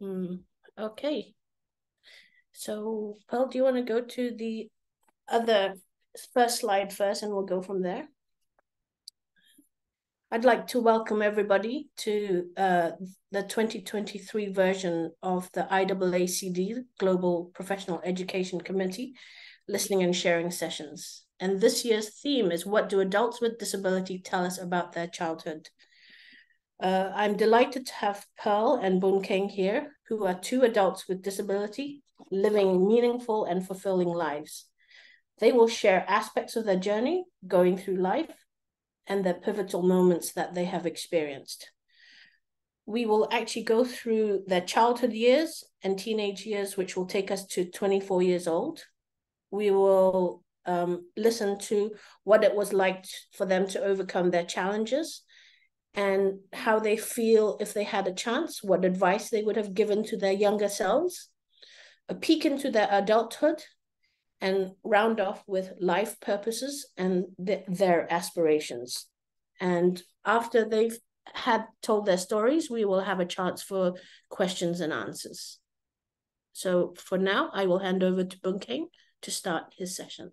Okay. So, Pearl, do you want to go to the other first slide first and we'll go from there? I'd like to welcome everybody to the 2023 version of the IAACD Global Professional Education Committee Listening and Sharing Sessions. And this year's theme is, what do adults with disability tell us about their childhood? I'm delighted to have Pearl and Boon Keng here, who are two adults with disability living meaningful and fulfilling lives. They will share aspects of their journey going through life and the pivotal moments that they have experienced. We will actually go through their childhood years and teenage years, which will take us to 24 years old. We will listen to what it was like for them to overcome their challenges and how they feel if they had a chance, what advice they would have given to their younger selves, a peek into their adulthood, and round off with life purposes and their aspirations. And after they've had told their stories, we will have a chance for questions and answers. So for now, I will hand over to Boon Keng to start his session.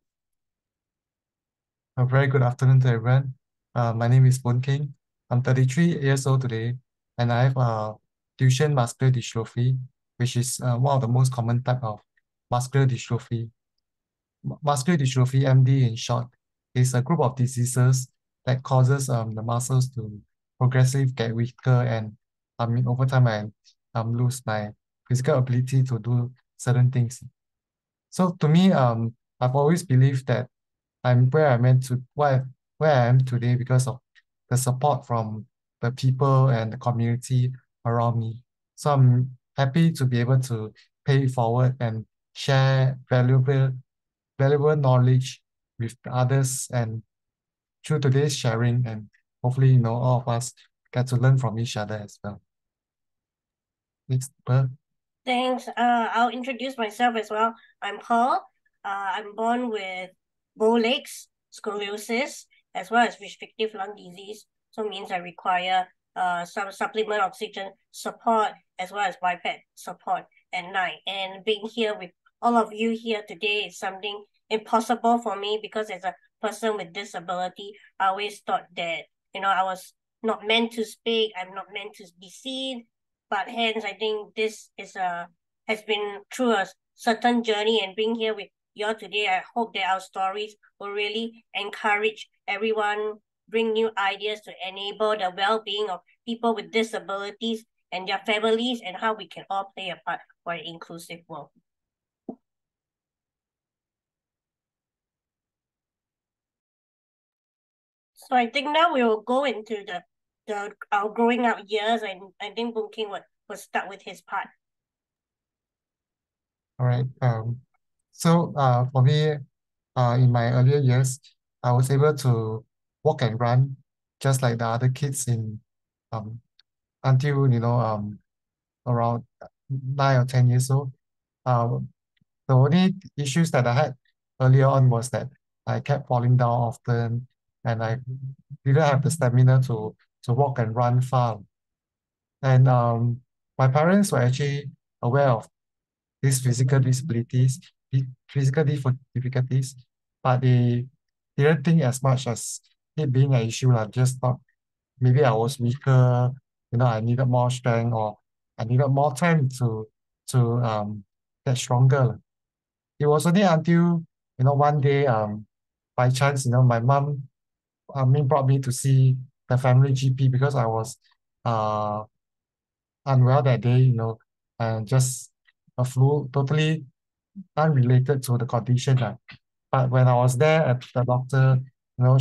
A very good afternoon to everyone. My name is Boon Keng. I'm 33 years old today, and I have Duchenne muscular dystrophy, which is one of the most common type of muscular dystrophy. Muscular dystrophy, MD in short, is a group of diseases that causes the muscles to progressively get weaker, and over time I lose my physical ability to do certain things. So to me, I've always believed that I'm where I meant to where I am today because of the support from the people and the community around me. So I'm happy to be able to pay it forward and share valuable knowledge with others, and through today's sharing, and hopefully all of us get to learn from each other as well. Next, Pearl. Thanks. I'll introduce myself as well. I'm Pearl. I'm born with bow legs, scoliosis, as well as restrictive lung disease. So means I require some supplement oxygen support as well as BiPAP support at night. And being here with all of you here today is something impossible for me, because as a person with disability, I always thought that I was not meant to speak. I'm not meant to be seen. But hence, I think this has been through a certain journey, and being here with you all today, I hope that our stories will really encourage everyone, bring new ideas to enable the well-being of people with disabilities and their families, and how we can all play a part for an inclusive world. So I think now we will go into our growing up years, and I think Boon Keng will start with his part. All right. So for me, in my earlier years, I was able to walk and run just like the other kids in until around 9 or 10 years old. The only issues that I had earlier on was that I kept falling down often, and I didn't have the stamina to walk and run far. And my parents were actually aware of these physical difficulties, but they didn't think as much as it being an issue. I just thought maybe I was weaker, I needed more strength, or I needed more time to get stronger. It was only until one day, by chance, my mom brought me to see the family GP because I was uh unwell that day, and just a flu, totally unrelated to the condition. But when I was there at the doctor, I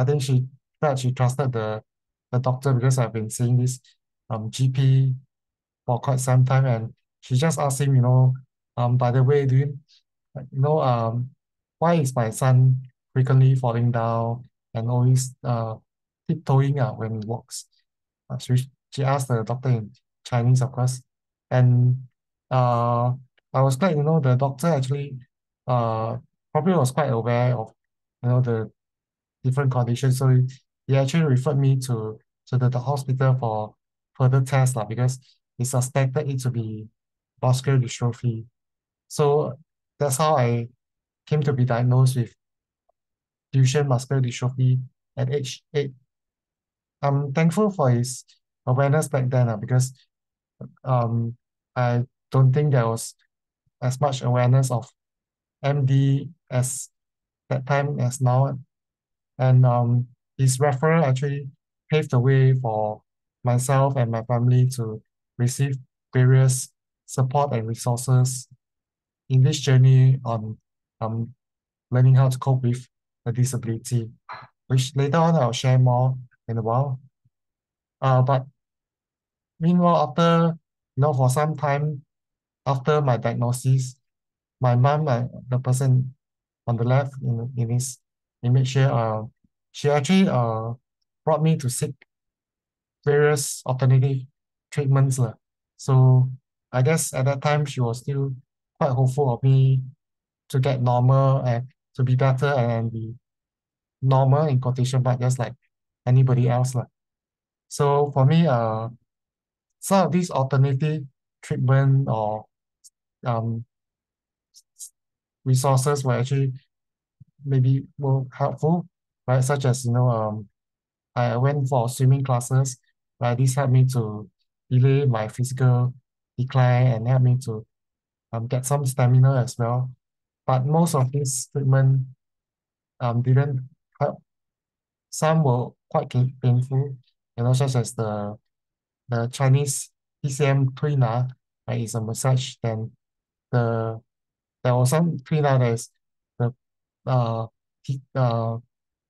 think she felt she trusted the doctor because I've been seeing this GP for quite some time, and she just asked him, by the way, why is my son frequently falling down and always tiptoeing when he walks? She asked the doctor in Chinese, of course, and I was glad, the doctor actually uh, probably was quite aware of, the different conditions. So he actually referred me to the hospital for further tests, because suspected it to be muscular dystrophy. So that's how I came to be diagnosed with Duchenne muscular dystrophy at age 8. I'm thankful for his awareness back then because um, I don't think there was as much awareness of MD as that time as now. And his referral actually paved the way for myself and my family to receive various support and resources in this journey on um, learning how to cope with a disability, which later on I'll share more in a while. But meanwhile, after, for some time after my diagnosis, my mom, the person on the left in this image here, she actually brought me to seek various alternative treatments lah. So I guess at that time she was still quite hopeful of me to get normal and to be better and be normal in quotation, but just like anybody else lah. So for me, some of these alternative treatment or um, resources were actually maybe more helpful, right? Such as, I went for swimming classes, right? This helped me to delay my physical decline and help me to get some stamina as well. But most of this treatment didn't help. Some were quite painful, such as the Chinese TCM Twina, right? Is a massage. Then there was some Twina that is the uh,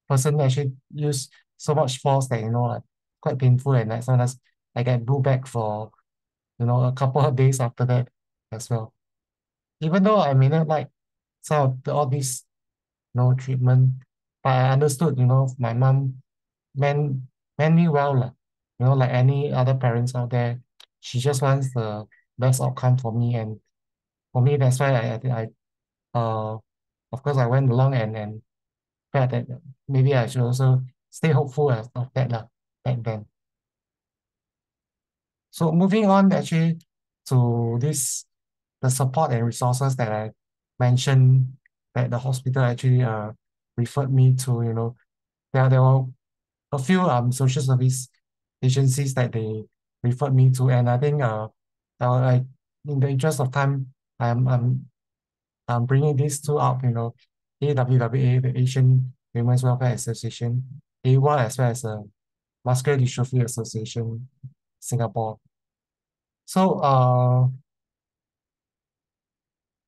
person actually use so much force that, like quite painful, and like sometimes I get blue back for, a couple of days after that as well. Even though I may not like some of all these, treatment, but I understood, my mom meant, meant me well, lah. Like any other parents out there, she just wants the best outcome for me. And for me, that's why of course, I went along and felt that maybe I should also stay hopeful of that lah, back then. So moving on actually to the support and resources that I mentioned that the hospital actually referred me to, there were a few social service agencies that they referred me to, and I think in the interest of time, I'm bringing these two up, AWWA, the Asian Women's Welfare Association, AWA, as well as the Muscular Dystrophy Association Singapore. So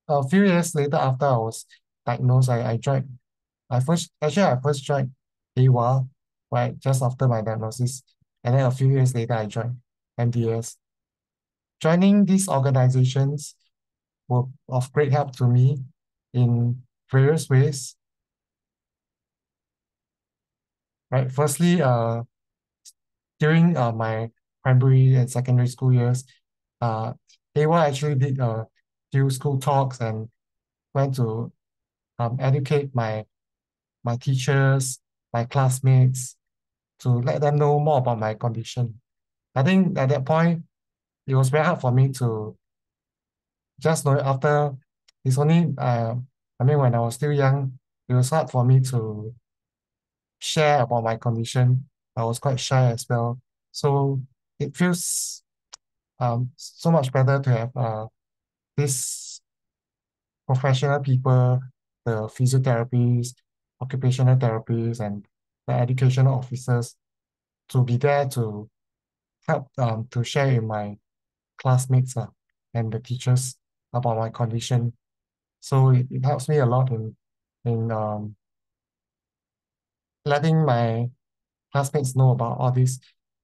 a few years later, after I was diagnosed, I first joined AWA, right, just after my diagnosis, and then a few years later, I joined MDS. Joining these organizations were of great help to me in various ways. Right, firstly, during my primary and secondary school years, AWA actually did a few school talks and went to educate my teachers, my classmates, to let them know more about my condition. I think at that point, it was very hard for me to just know after, it's only, when I was still young, it was hard for me to share about my condition. I was quite shy as well. So it feels so much better to have this professional people, the physiotherapists, occupational therapists, and the educational officers to be there to help to share with my classmates and the teachers about my condition. So it helps me a lot in letting my classmates know about all these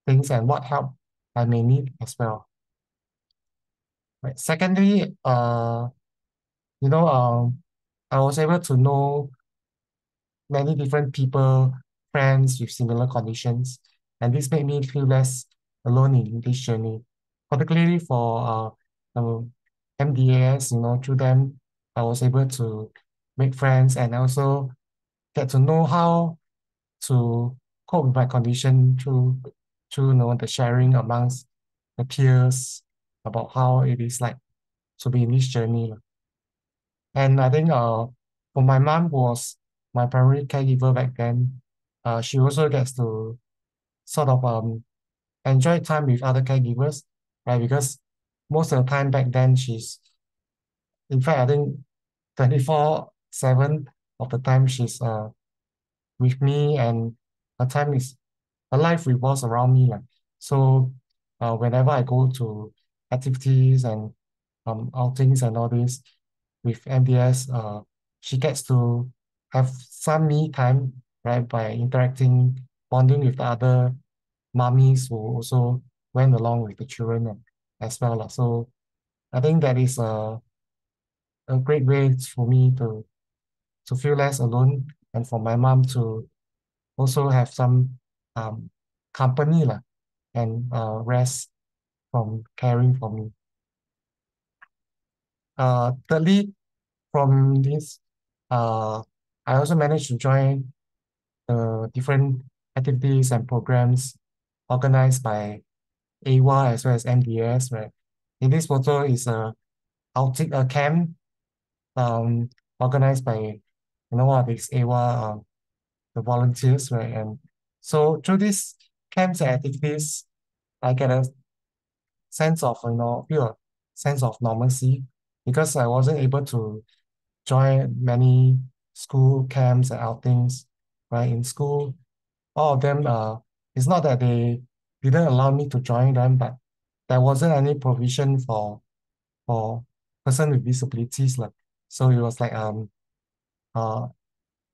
things and what help I may need as well. Right. Secondly, I was able to know many different people, friends with similar conditions, and this made me feel less alone in this journey, particularly for MDAS, through them, I was able to make friends and also get to know how to cope with my condition through the sharing amongst the peers about how it is like to be in this journey. And I think for my mom, who was my primary caregiver back then, she also gets to sort of enjoy time with other caregivers, right? Because most of the time back then, in fact, I think 24/7 of the time she's with me, and her life revolves around me. Like, so whenever I go to activities and outings and all this with MDS, she gets to have some me time, right, by interacting, bonding with the other mummies who also went along with the children as well. So I think that is a great way for me to feel less alone, and for my mom to also have some um, company and rest from caring for me. Thirdly, from this, I also managed to join different activities and programs organized by AWA as well as MDS, right? In this photo is a camp um, organized by one of these AWA the volunteers, right? And so through these camps and activities, I get a sense of feel a sense of normalcy, because I wasn't able to join many school camps and outings, right? In school, all of them, it's not that they didn't allow me to join them, but there wasn't any provision for person with disabilities. Like, so it was like, uh,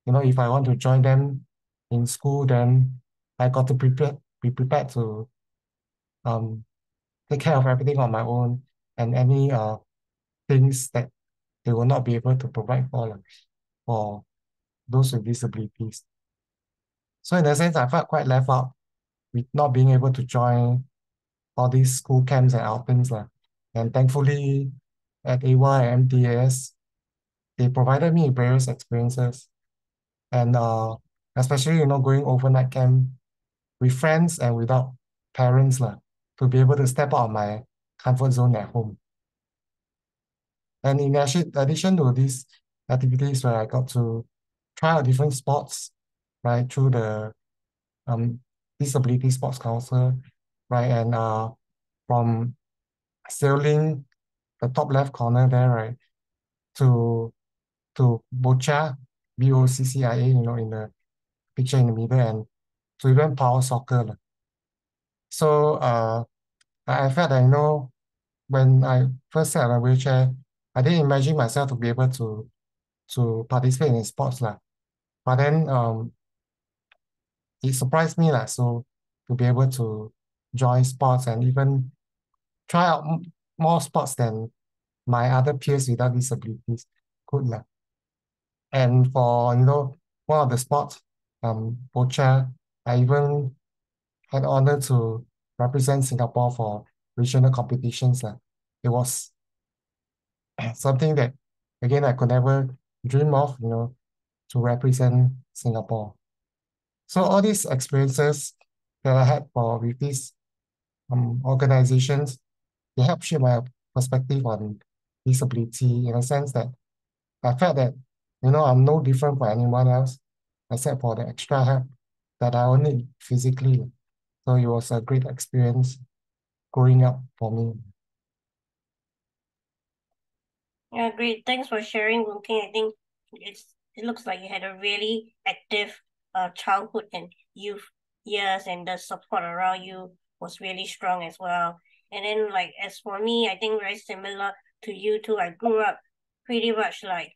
if I want to join them in school, then I got to be prepared to um, take care of everything on my own, and any things that they will not be able to provide for those with disabilities. So in that sense, I felt quite left out with not being able to join all these school camps and outings. And thankfully, at AY and MDS, they provided me with various experiences. And especially, going overnight camp with friends and without parents, to be able to step out of my comfort zone at home. And in addition to these activities, where I got to try out different sports, right, through the Disability Sports Council, right, and from sailing, the top left corner there, right, to boccia, BOCCIA, in the picture in the middle, and to even power soccer. So I felt that, when I first sat on a wheelchair, I didn't imagine myself to be able to participate in sports. But then it surprised me. So to be able to join sports and even try out more sports than my other peers without disabilities could. And for, one of the sports, boccia, I even had the honor to represent Singapore for regional competitions. It was something that, again, I could never dream of, to represent Singapore. So all these experiences that I had with these organizations, they help shape my perspective on disability, in a sense that I felt that, I'm no different from anyone else, except for the extra help that I will need physically. So it was a great experience growing up for me. Yeah, great. Thanks for sharing, Boon Kheng. I think it looks like you had a really active childhood and youth years, and the support around you was really strong as well. And then, like, as for me, I think very similar to you too. I grew up pretty much like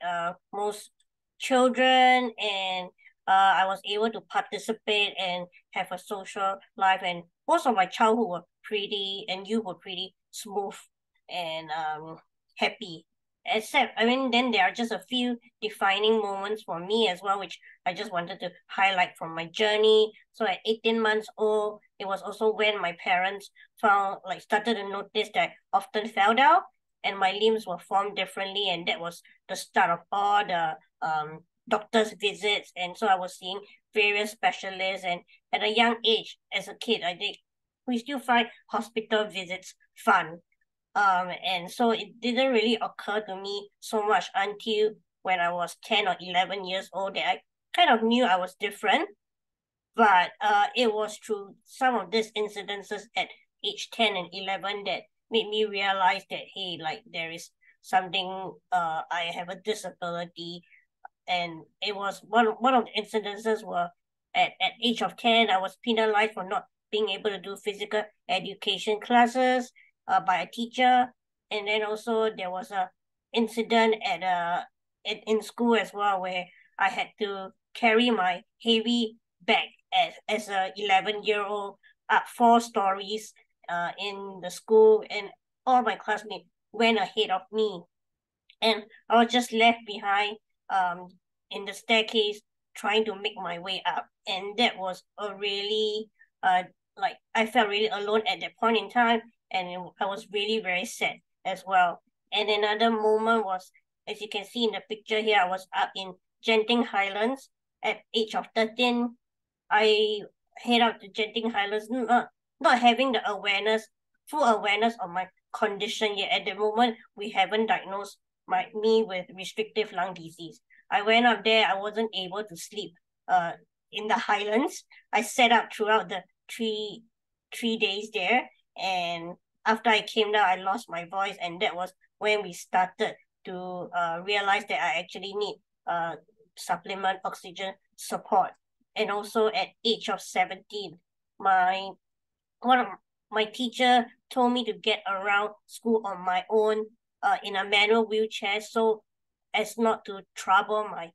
most children, and I was able to participate and have a social life, and most of my childhood were pretty, and youth were pretty smooth and happy. Except, I mean, then there are just a few defining moments for me as well, which I just wanted to highlight from my journey. So at 18 months old, it was also when my parents started to notice that I often fell down and my limbs were formed differently. And that was the start of all the doctor's visits. And so I was seeing various specialists. And at a young age, as a kid, we still find hospital visits fun. And so it didn't really occur to me so much until when I was 10 or 11 years old that I kind of knew I was different. But it was through some of these incidences at age 10 and 11 that made me realize that, hey, like there is something, I have a disability. And it was one of the incidences were at age of 10, I was penalized for not being able to do physical education classes by a teacher. And then also there was a incident in school as well, where I had to carry my heavy bag as a 11-year-old up 4 stories in the school, and all my classmates went ahead of me, and I was just left behind in the staircase trying to make my way up. And that was a really like I felt really alone at that point in time, and I was really very sad as well. And another moment was, as you can see in the picture here, I was up in Genting Highlands at age of 13. I head out to Genting Highlands, not having the full awareness of my condition yet. At the moment, we haven't diagnosed me with restrictive lung disease. I went up there, I wasn't able to sleep in the highlands. I sat up throughout the three days there, and after I came down, I lost my voice, and that was when we started to realize that I actually need supplement oxygen support. And also at age of 17, one of my teacher told me to get around school on my own in a manual wheelchair, so as not to trouble my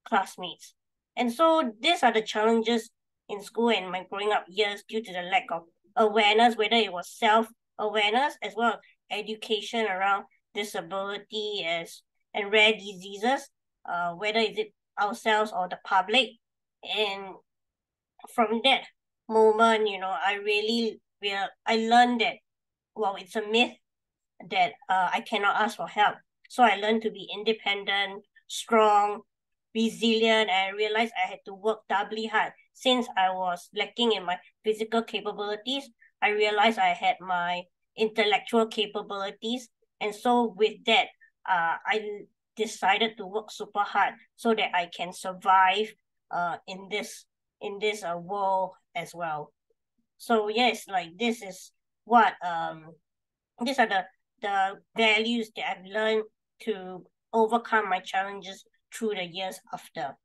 classmates. And so these are the challenges in school and my growing up years due to the lack of awareness, whether it was self-awareness as well as education around disability and rare diseases, whether is it ourselves or the public. And from that moment, I learned that, well, it's a myth that I cannot ask for help. So I learned to be independent, strong, resilient, and I realized I had to work doubly hard. Since I was lacking in my physical capabilities, I realized I had my intellectual capabilities. And so with that, I decided to work super hard so that I can survive in this world as well. So yes, like this is what these are the values that I've learned to overcome my challenges through the years after.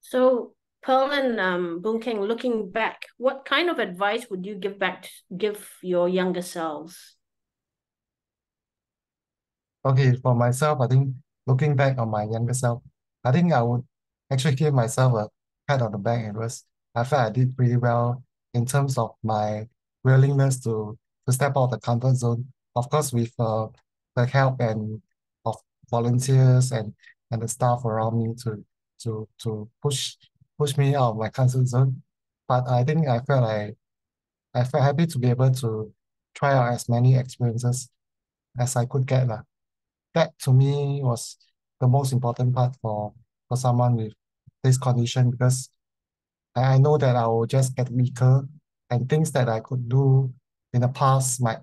So Pearl and Boon Keng, looking back, what kind of advice would you give your younger selves? Okay, for myself, I think looking back on my younger self, I think I would actually give myself a pat on the back. I felt I did pretty well in terms of my willingness to step out of the comfort zone. Of course, with the help and of volunteers and the staff around me to push me out of my comfort zone. But I think I felt happy to be able to try out as many experiences as I could get. That to me was the most important part for someone with this condition, because I know that I will just get weaker and things that I could do in the past might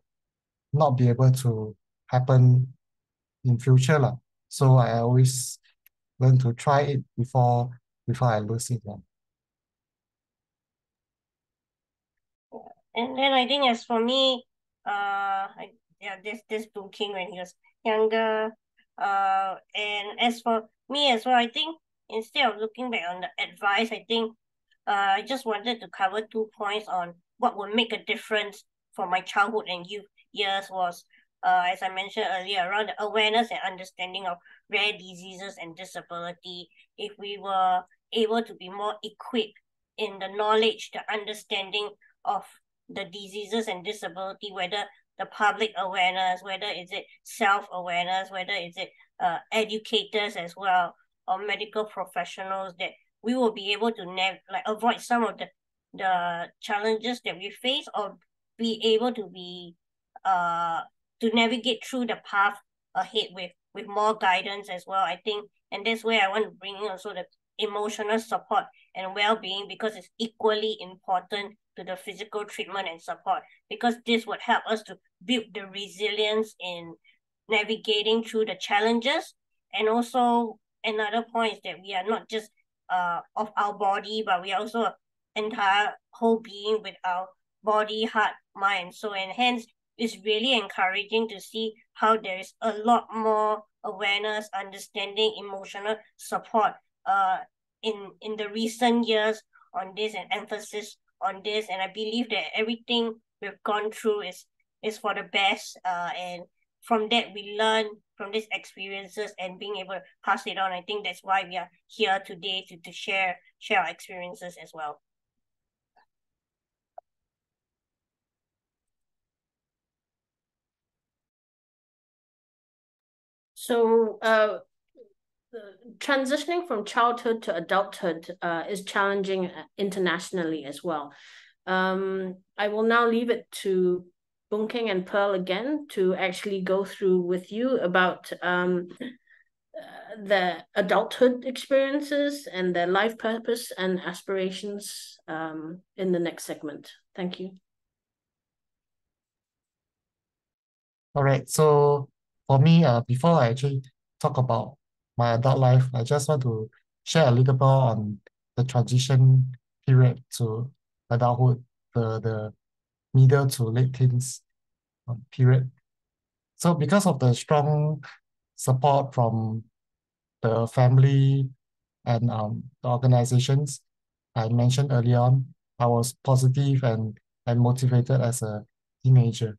not be able to happen in future lah. So I always learn to try it before I lose it. And then I think as for me, this Boon Keng when he was younger, and as for me as well, I think instead of looking back on the advice, I think I just wanted to cover 2 points on what would make a difference for my childhood and youth years was, as I mentioned earlier, around the awareness and understanding of rare diseases and disability. If we were able to be more equipped in the knowledge, the understanding of the diseases and disability, whether the public awareness, whether is it self-awareness, whether is it educators as well, or medical professionals, that we will be able to avoid some of the challenges that we face, or be able to be to navigate through the path ahead with more guidance as well, I think. And that's where I want to bring in also the emotional support and well-being, because it's equally important to the physical treatment and support, because this would help us to build the resilience in navigating through the challenges. And also another point is that we are not just of our body, but we are also an entire whole being with our body, heart, mind. So, and hence it's really encouraging to see how there is a lot more awareness, understanding, emotional support in the recent years on this, and emphasis on this. And I believe that everything we've gone through is for the best, and from that we learn from these experiences and being able to pass it on. I think that's why we are here today to share our experiences as well. So transitioning from childhood to adulthood is challenging internationally as well. I will now leave it to Boon Kheng and Pearl again to actually go through with you about the adulthood experiences and their life purpose and aspirations in the next segment. Thank you. All right, so for me, before I actually talk about my adult life, I just want to share a little bit on the transition period to adulthood, the middle to late teens period. So because of the strong support from the family and the organizations I mentioned early on, I was positive and motivated as a teenager.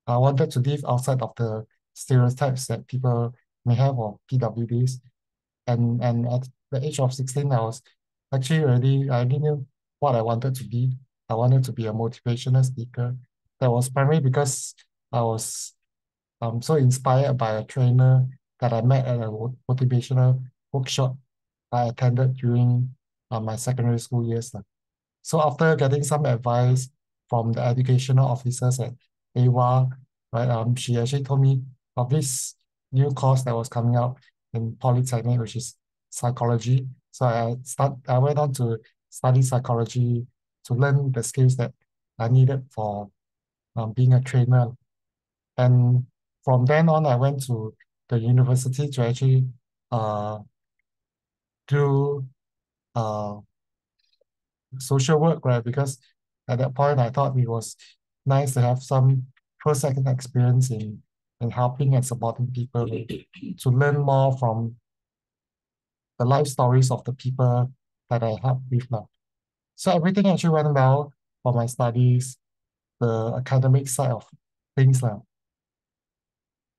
I wanted to live outside of the stereotypes that people may have of PWDs. And at the age of 16, I was actually I already knew what I wanted to be. I wanted to be a motivational speaker. That was primarily because I was so inspired by a trainer that I met at a motivational workshop I attended during my secondary school years. So after getting some advice from the educational officers at AWA, right, she actually told me of this new course that was coming out in Polytechnic, which is psychology. So I went on to study psychology to learn the skills that I needed for being a trainer. And from then on, I went to the university to actually do social work, right? Because at that point, I thought it was nice to have some first-hand experience in helping and supporting people to learn more from the life stories of the people that I helped with now. So everything actually went well for my studies, the academic side of things now.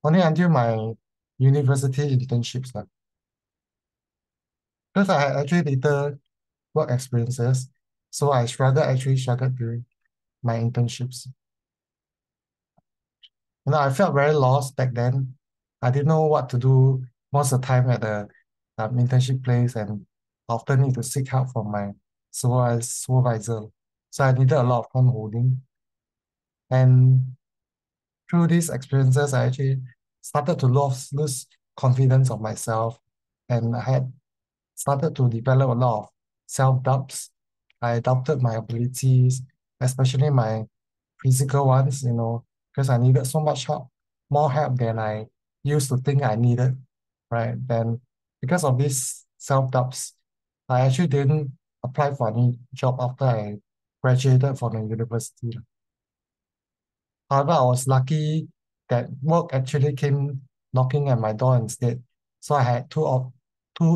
Only until my university internships now. Because I had actually later work experiences, so I actually struggled during my internships. I felt very lost back then. I didn't know what to do most of the time at the internship place, and often need to seek help from my supervisor. So I needed a lot of hand holding. And through these experiences, I actually started to lose confidence of myself, and I had started to develop a lot of self-doubts. I doubted my abilities, especially my physical ones, because I needed so much help, more help than I used to think I needed, right? Then because of these self-doubts, I actually didn't apply for any job after I graduated from the university. However, I was lucky that work actually came knocking at my door instead. So I had two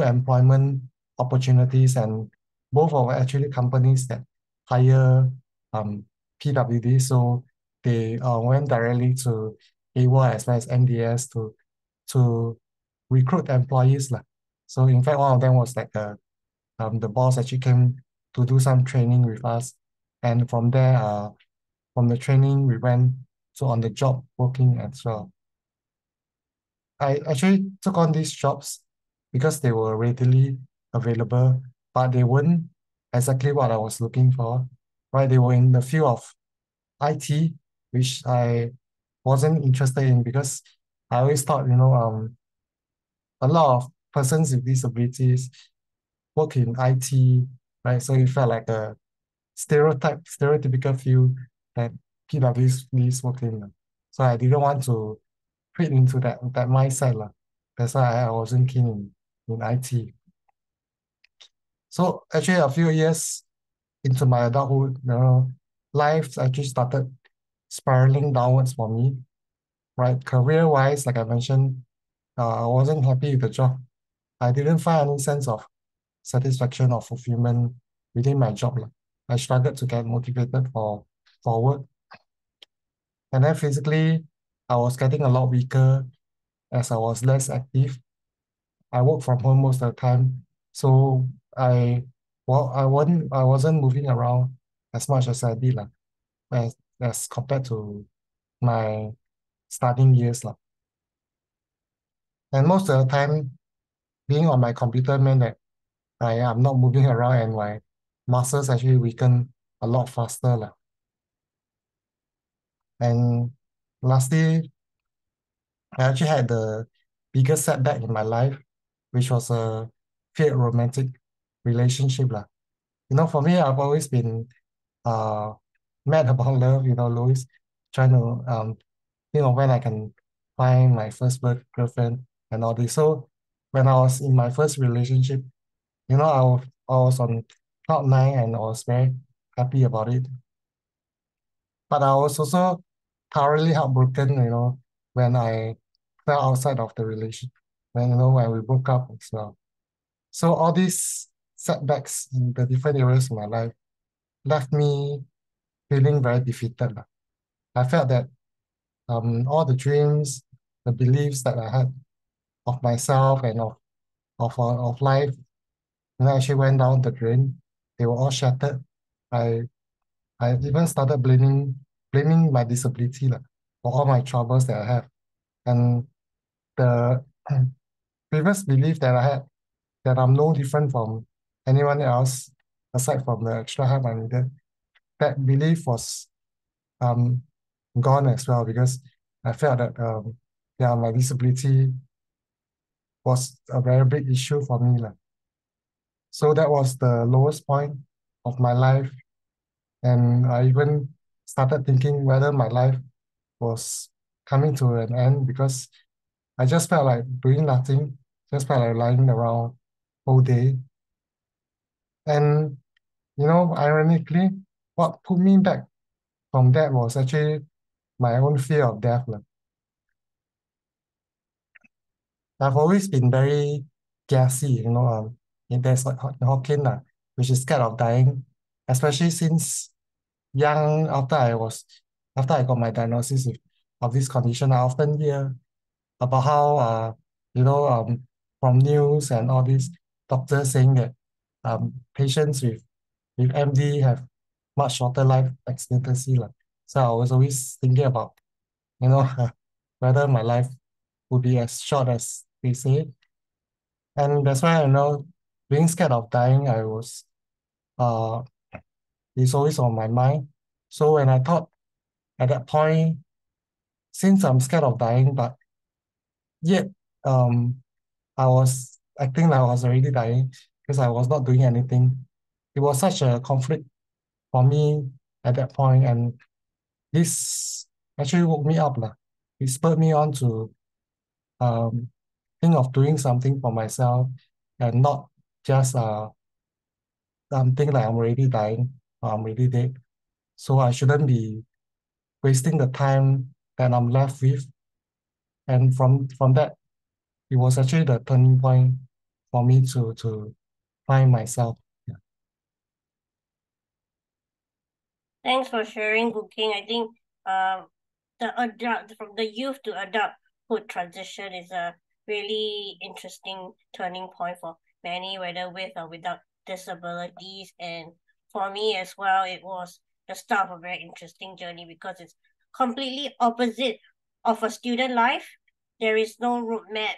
employment opportunities, and both were actually companies that hire PWD. So they went directly to AWA as well as MDS to recruit employees. So in fact, one of them was like the boss actually came to do some training with us. And from there, from the training, we went to on the job working as well. I actually took on these jobs because they were readily available, but they weren't exactly what I was looking for, right? They were in the field of IT, which I wasn't interested in because I always thought, a lot of persons with disabilities work in IT, right? So it felt like a stereotypical field that PwC's worked in. So I didn't want to fit into that mindset. That's why I wasn't keen in IT. So actually a few years into my adulthood, life actually started spiraling downwards for me, right? Career-wise, like I mentioned, I wasn't happy with the job. I didn't find any sense of satisfaction or fulfillment within my job. I struggled to get motivated for work. And then physically, I was getting a lot weaker as I was less active. I work from home most of the time, so I wasn't moving around as much as I did as compared to my starting years. And most of the time, being on my computer meant that I am not moving around and my muscles actually weaken a lot faster. And lastly, I actually had the biggest setback in my life, which was a failed romantic relationship. For me, I've always been uh, mad about love, Louis, trying to think of when I can find my first girlfriend and all this. So when I was in my first relationship, I was on cloud nine and I was very happy about it. But I was also thoroughly heartbroken, when I fell outside of the relationship, when we broke up as well. So all these setbacks in the different areas of my life left me feeling very defeated. I felt that all the dreams, the beliefs that I had of myself and of life, actually went down the drain. They were all shattered. I I even started blaming my disability for all my troubles that I have. And the previous belief that I had that I'm no different from anyone else, aside from the extra help I needed, that belief was um, gone as well because I felt that my disability was a very big issue for me. So that was the lowest point of my life. And I even started thinking whether my life was coming to an end because I just felt like doing nothing, just felt like lying around all day. And, ironically, what put me back from that was actually my own fear of death. I've always been very gassy, there's like Hokkien, which is scared of dying, especially since young, after I got my diagnosis of this condition, I often hear about how, from news and all these doctors saying that patients with MD have much shorter life expectancy. So I was always thinking about, whether my life would be as short as they say. And that's why being scared of dying, uh, it's always on my mind. So when I thought at that point, since I'm scared of dying, but yet um, I was acting like I was already dying because I was not doing anything. It was such a conflict for me at that point, and this actually woke me up. It spurred me on to um, think of doing something for myself and not just think like I'm already dying or I'm already dead. So I shouldn't be wasting the time that I'm left with. And from that, it was actually the turning point for me to find myself. Yeah. Thanks for sharing, Gu King. I think from the youth to adulthood transition is a really interesting turning point for many, whether with or without disabilities. And for me as well, it was the start of a very interesting journey because it's completely opposite of a student life. There is no roadmap.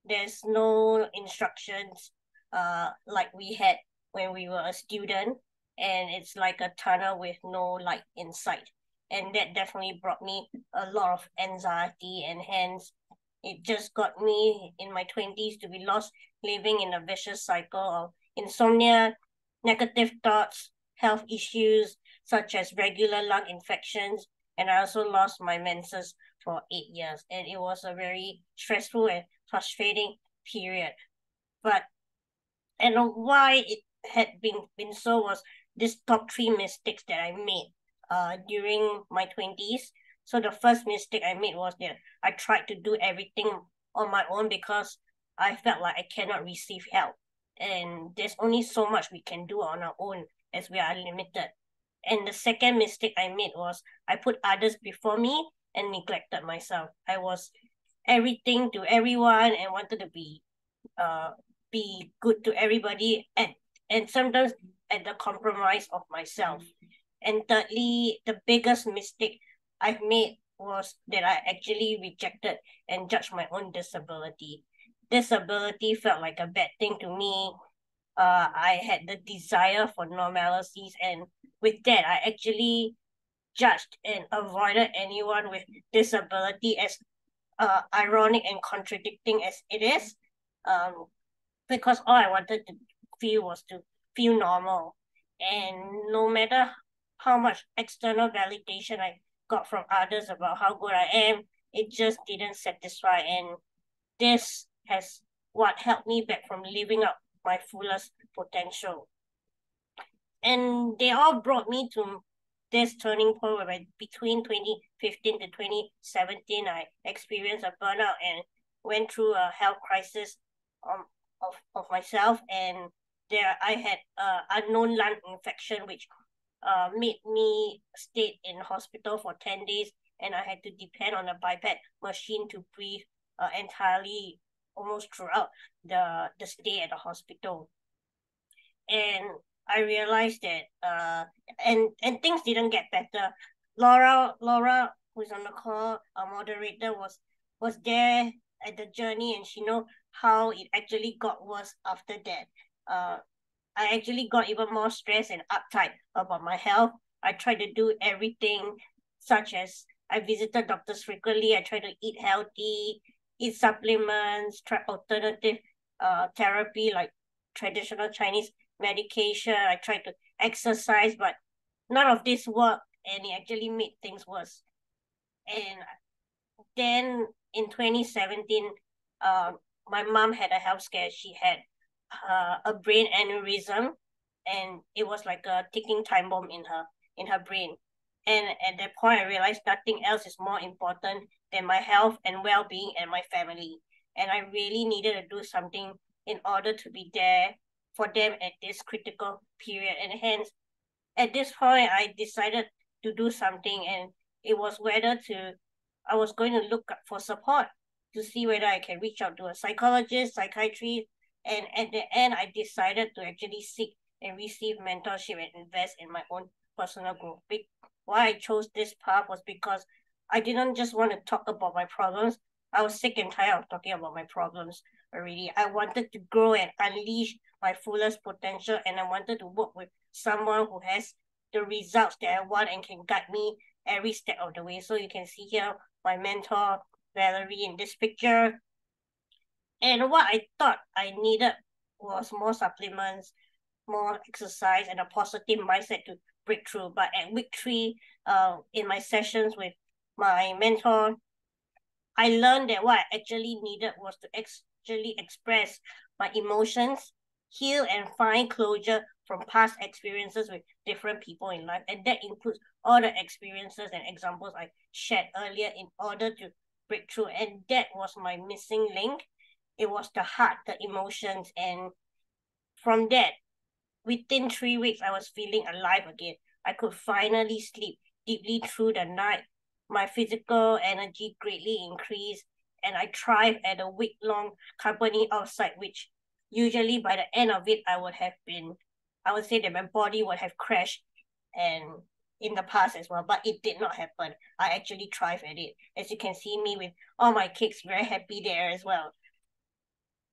There's no instructions like we had when we were a student, and it's like a tunnel with no light in sight. And that definitely brought me a lot of anxiety, and hence it just got me in my 20s to be lost living in a vicious cycle of insomnia, negative thoughts, health issues such as regular lung infections, and I also lost my menses for 8 years. And it was a very stressful and frustrating period. And why it had been so was this top 3 mistakes that I made during my 20s. So the first mistake I made was that I tried to do everything on my own because I felt like I cannot receive help. And there's only so much we can do on our own as we are limited. And the second mistake I made was I put others before me and neglected myself. I was everything to everyone and wanted to be good to everybody and sometimes at the compromise of myself. And thirdly, the biggest mistake I've made was that I actually rejected and judged my own disability. Disability felt like a bad thing to me. I had the desire for normalities, and with that, I actually judged and avoided anyone with disability, as ironic and contradicting as it is. Because all I wanted to feel was to feel normal. And no matter how much external validation I got from others about how good I am, it just didn't satisfy. And this has what held me back from living up my fullest potential. And they all brought me to this turning point where between 2015 to 2017, I experienced a burnout and went through a health crisis of myself. And there I had unknown lung infection, which made me stay in hospital for 10 days, and I had to depend on a BiPAP machine to breathe entirely almost throughout the stay at the hospital. And I realized that and things didn't get better. Laura, who's on the call, our moderator, was there at the journey, and she know how it actually got worse after that. I actually got even more stressed and uptight about my health. I tried to do everything, such as I visited doctors frequently. I tried to eat healthy, eat supplements, try alternative therapy like traditional Chinese medication. I tried to exercise, but none of this worked, and it actually made things worse. And then in 2017, my mom had a health scare. She had a brain aneurysm, and it was like a ticking time bomb in her brain. And at that point, I realized nothing else is more important than my health and well-being and my family. And I really needed to do something in order to be there for them at this critical period. And hence, at this point, I decided to do something, and it was whether I was going to look for support to see whether I can reach out to a psychologist, psychiatrist, and at the end, I decided to actually seek and receive mentorship and invest in my own personal growth. Why I chose this path was because I didn't just want to talk about my problems. I was sick and tired of talking about my problems already. I wanted to grow and unleash my fullest potential, and I wanted to work with someone who has the results that I want and can guide me every step of the way. So you can see here my mentor, Valerie, in this picture. And what I thought I needed was more supplements, more exercise, and a positive mindset to break through. But at week 3, in my sessions with my mentor, I learned that what I actually needed was to actually express my emotions, heal, and find closure from past experiences with different people in life. And that includes all the experiences and examples I shared earlier in order to break through. And that was my missing link. It was the heart, the emotions. And from that, within 3 weeks, I was feeling alive again. I could finally sleep deeply through the night. My physical energy greatly increased, and I thrived at a week-long company outside, which usually by the end of it, I would say that my body would have crashed and in the past as well, but it did not happen. I actually thrived at it. As you can see me with all my cakes, very happy there as well.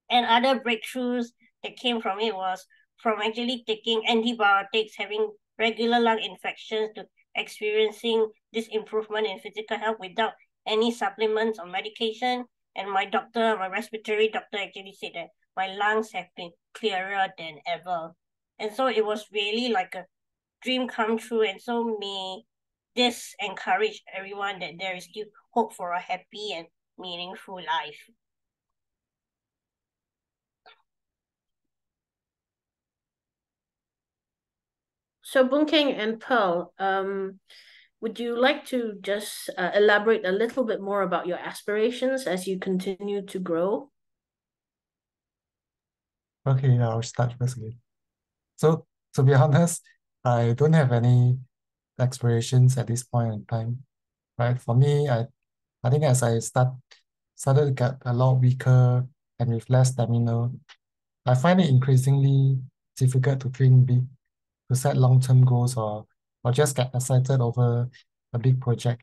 And other breakthroughs that came from it was from actually taking antibiotics, having regular lung infections, to experiencing this improvement in physical health without any supplements or medication. And my respiratory doctor actually said that my lungs have been clearer than ever. And so it was really like a dream come true. And so may this encourage everyone that there is still hope for a happy and meaningful life. So Boon Keng and Pearl, would you like to just elaborate a little bit more about your aspirations as you continue to grow? Okay, I'll start first again. So to be honest, I don't have any aspirations at this point in time, right? For me, I think as I started to get a lot weaker and with less stamina, I find it increasingly difficult to dream big, to set long-term goals or just get excited over a big project.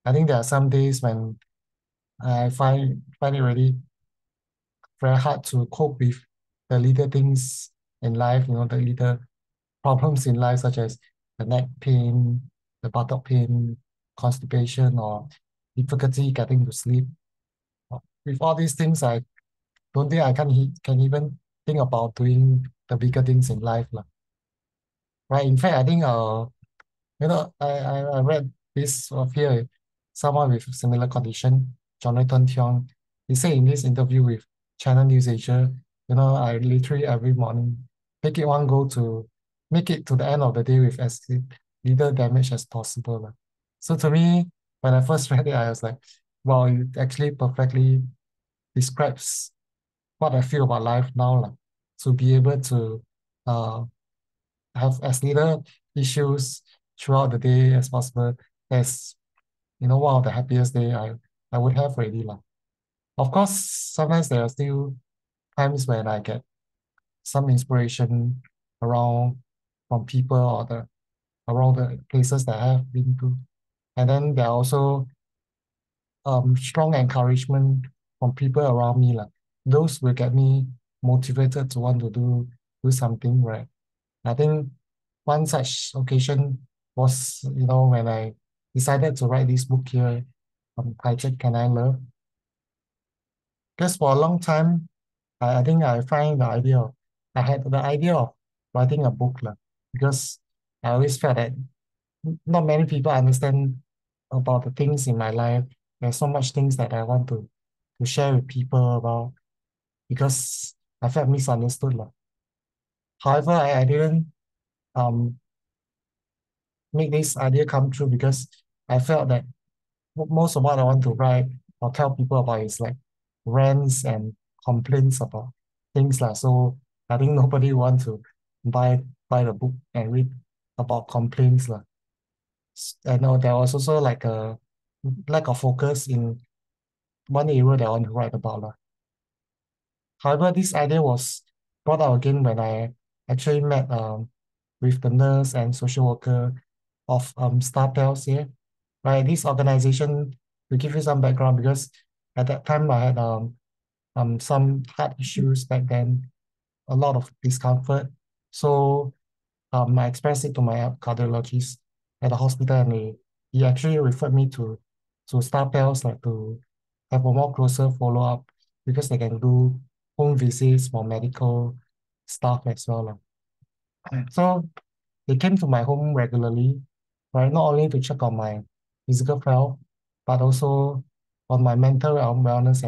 I think there are some days when I find it really very hard to cope with the little things in life, the little problems in life, such as the neck pain, the buttock pain, constipation, or difficulty getting to sleep. With all these things, I don't think I can even think about doing the bigger things in life, lah. Right? In fact, I think I read this of here, someone with similar condition, Jonathan Tiong. He said in this interview with Channel News Asia, I literally every morning make it one goal to make it to the end of the day with as little damage as possible, lah. So to me, when I first read it, I was like, wow, it actually perfectly describes what I feel about life now, lah. To be able to uh, have as little issues throughout the day as possible. That's one of the happiest day I would have already, lah. Of course, sometimes there are still times when I get some inspiration around from people or around the places that I have been to. And then there are also strong encouragement from people around me, lah. Those will get me motivated to want to do something, right? I think one such occasion was, when I decided to write this book here, titled Can I Love? Because for a long time, I think I had the idea of writing a book, lah, because I always felt that not many people understand about the things in my life. There's so much things that I want to share with people about, because I felt misunderstood, lah. However, I didn't um make this idea come true, because I felt that most of what I want to write or tell people about is like rants and complaints about things like. So I think nobody want to buy the book and read about complaints lah. I know there was also like a lack of focus in one area that I want to write about lah. However, this idea was brought out again when I actually met with the nurse and social worker of Star Pals here. Right, this organization, to give you some background, because at that time I had some heart issues back then, a lot of discomfort. So I expressed it to my cardiologist at the hospital, and he actually referred me to Star Pals, like to have a more closer follow up, because they can do home visits for medical stuff as well, lah. So they came to my home regularly, right? Not only to check on my physical health, but also on my mental wellness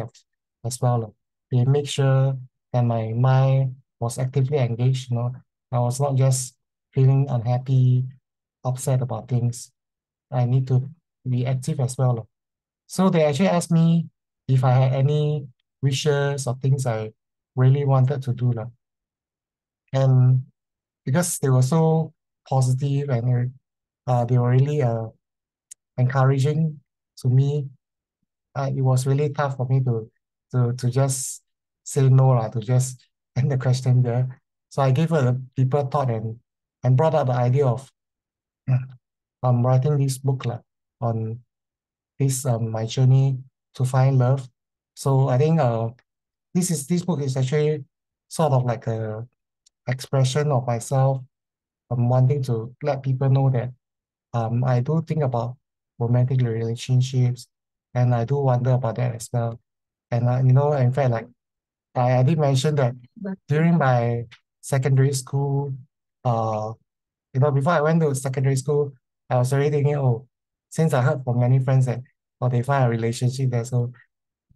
as well, lah. They make sure that my mind was actively engaged. I was not just feeling unhappy, upset about things. I need to be active as well, lah. So they actually asked me if I had any wishes or things I really wanted to do, lah. And because they were so positive, and they were really encouraging to me, it was really tough for me to just say no, lah, to just end the question there. So I gave it a deeper thought, and brought up the idea of writing this book, lah, on this my journey to find love. So I think this book is actually sort of like a expression of myself. I'm wanting to let people know that I do think about romantic relationships, and I do wonder about that as well. And in fact, like I did mention that during my secondary school. Before I went to secondary school, I was already thinking, oh, since I heard from many friends that they find a relationship there. So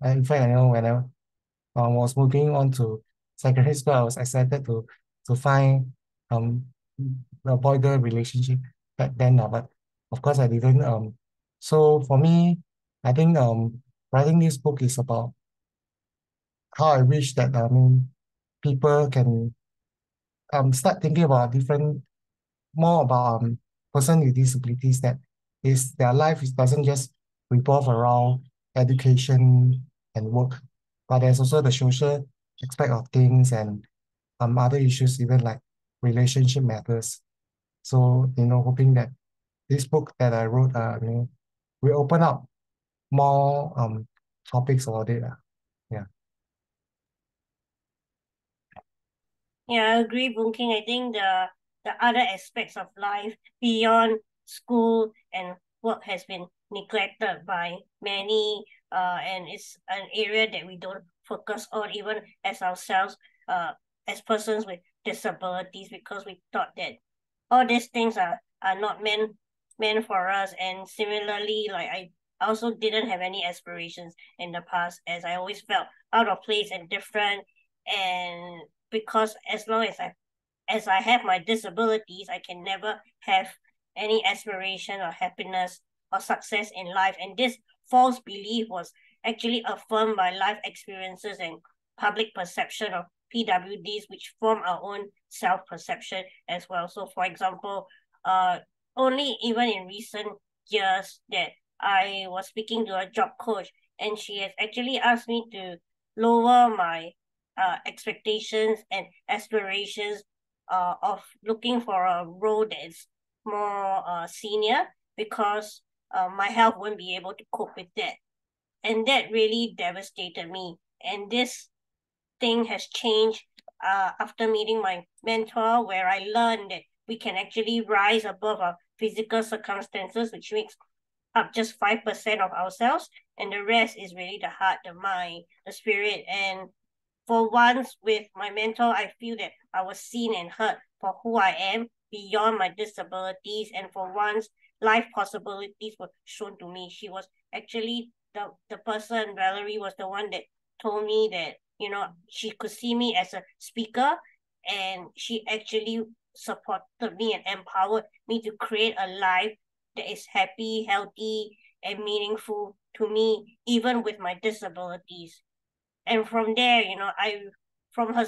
in fact, when I was moving on to secondary school, I was excited to find um a boy-girl relationship back then. But of course, I didn't. So for me, I think writing this book is about how I wish that people can start thinking about more about person with disabilities, that is their life doesn't just revolve around education and work, but there's also the social aspect of things, and other issues, even like relationship matters. So hoping that this book that I wrote will open up more topics about it. Yeah. Yeah, I agree, Boon King. I think the other aspects of life beyond school and work has been neglected by many, and it's an area that we don't focus on even as ourselves, as persons with disabilities, because we thought that all these things are not meant for us. And similarly, like I also didn't have any aspirations in the past, as I always felt out of place and different. And because as long as I have my disabilities, I can never have any aspiration or happiness or success in life. And this false belief was actually affirmed by life experiences and public perception of PWDs, which form our own self-perception as well. So for example, only even in recent years that I was speaking to a job coach, and she has actually asked me to lower my expectations and aspirations of looking for a role that is more senior, because my health won't be able to cope with that. And that really devastated me. And this thing has changed after meeting my mentor, where I learned that we can actually rise above our physical circumstances, which makes up just 5% of ourselves, and the rest is really the heart, the mind, the spirit. And for once with my mentor, I feel that I was seen and heard for who I am beyond my disabilities. And for once, life possibilities were shown to me. She was actually the person, Valerie was the one that told me that, she could see me as a speaker, and she actually supported me and empowered me to create a life that is happy, healthy, and meaningful to me, even with my disabilities. And from there,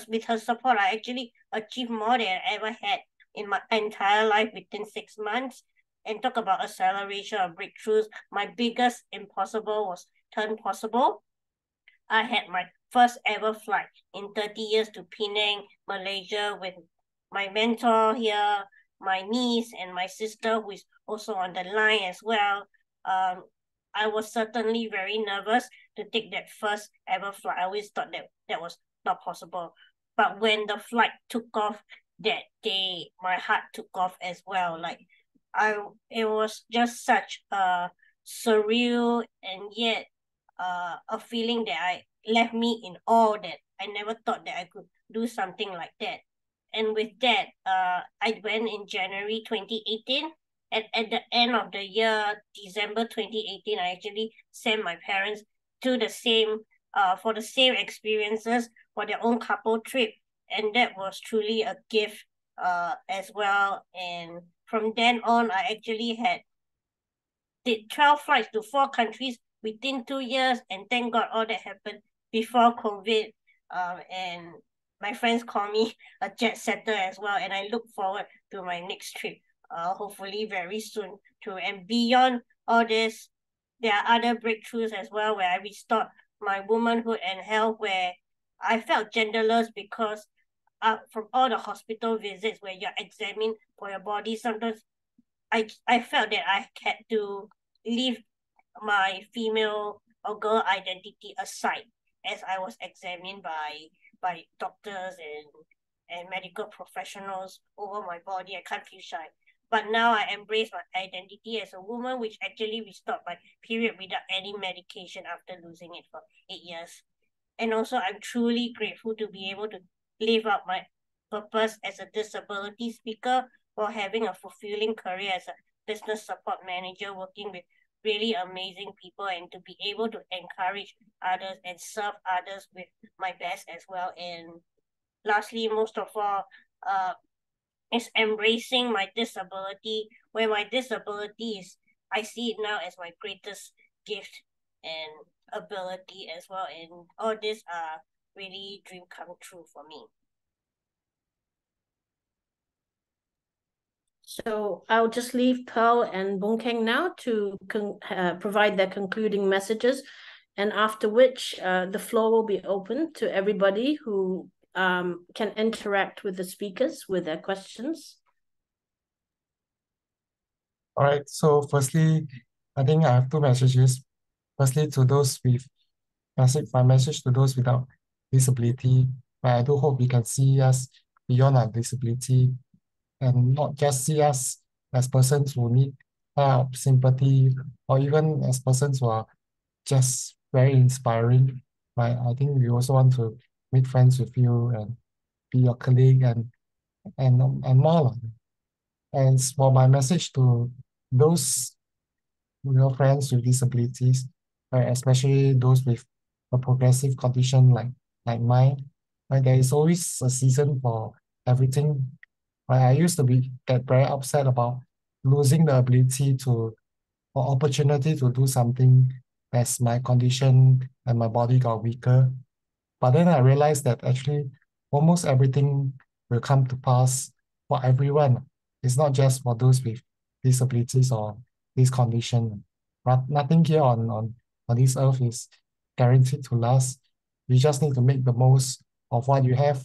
with her support, I actually achieved more than I ever had in my entire life within 6 months. And talk about acceleration of breakthroughs, my biggest impossible was turned possible. I had my first ever flight in 30 years to Penang, Malaysia, with my mentor here, my niece, and my sister, who is also on the line as well. I was certainly very nervous to take that first ever flight. I always thought that was not possible. But when the flight took off that day, my heart took off as well. It was just such a surreal and yet a feeling that I left me in awe, that I never thought that I could do something like that. And with that, I went in January 2018. At the end of the year, December 2018, I actually sent my parents to the same for the same experiences for their own couple trip. And that was truly a gift as well. And from then on, I actually did 12 flights to 4 countries within 2 years, and thank God all that happened before COVID. And my friends call me a jet setter as well, and I look forward to my next trip, hopefully very soon too. And beyond all this, there are other breakthroughs as well, where I restored my womanhood and health, where I felt genderless because from all the hospital visits where you're examined for your body, sometimes I felt that I had to leave my female or girl identity aside as I was examined by doctors and medical professionals over my body. I can't feel shy. But now I embrace my identity as a woman, which actually restored my period without any medication after losing it for 8 years. And also, I'm truly grateful to be able to live out my purpose as a disability speaker while having a fulfilling career as a business support manager, working with really amazing people, and to be able to encourage others and serve others with my best as well. And lastly, most of all, is embracing my disability, where my disability is, I see it now as my greatest gift and ability as well. And all this are really dream come true for me. So I'll just leave Pearl and Boon Kheng now to provide their concluding messages, and after which the floor will be open to everybody who can interact with the speakers with their questions. All right, so firstly, I think I have two messages. Firstly, to those with my message to those without disability, I do hope you can see us beyond our disability and not just see us as persons who need help, sympathy, or even as persons who are just very inspiring. Right? I think we also want to make friends with you and be your colleague and more. And for my message to those friends with disabilities, right, especially those with a progressive condition like mine, right, there is always a season for everything. Right? I used to get very upset about losing the ability to or opportunity to do something as my condition and my body got weaker. But then I realized that actually almost everything will come to pass for everyone. It's not just for those with disabilities or this condition. Nothing here on this earth is guaranteed to last. You just need to make the most of what you have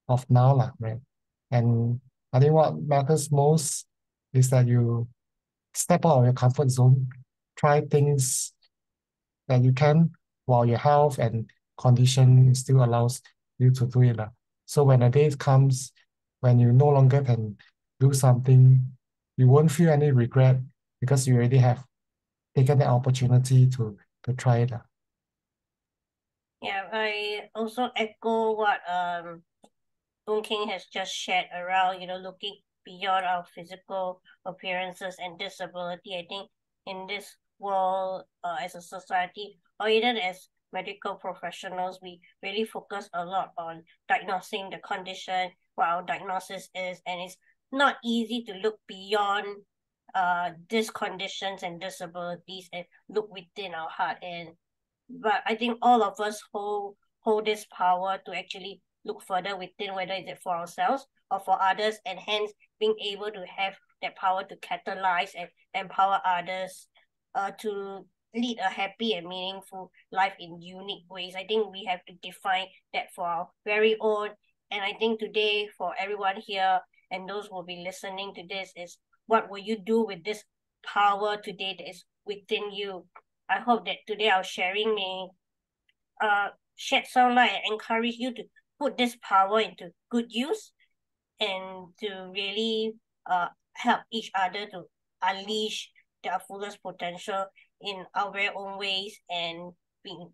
of now, right? And I think what matters most is that you step out of your comfort zone, try things that you can while your health and condition still allows you to do it. So when the day comes when you no longer can do something, you won't feel any regret because you already have taken the opportunity to try it. Yeah, I also echo what Boon Kheng has just shared around, looking beyond our physical appearances and disability. I think in this world, as a society, or even as medical professionals, we really focus a lot on diagnosing the condition, what our diagnosis is, and it's not easy to look beyond these conditions and disabilities and look within our heart. But I think all of us hold this power to actually look further within, whether it's for ourselves or for others, and hence being able to have that power to catalyze and empower others to lead a happy and meaningful life in unique ways. I think we have to define that for our very own. And I think today, for everyone here and those who will be listening to this, is what will you do with this power today that is within you? I hope that today our sharing may shed some light and encourage you to put this power into good use and to really help each other to unleash their fullest potential in our very own ways and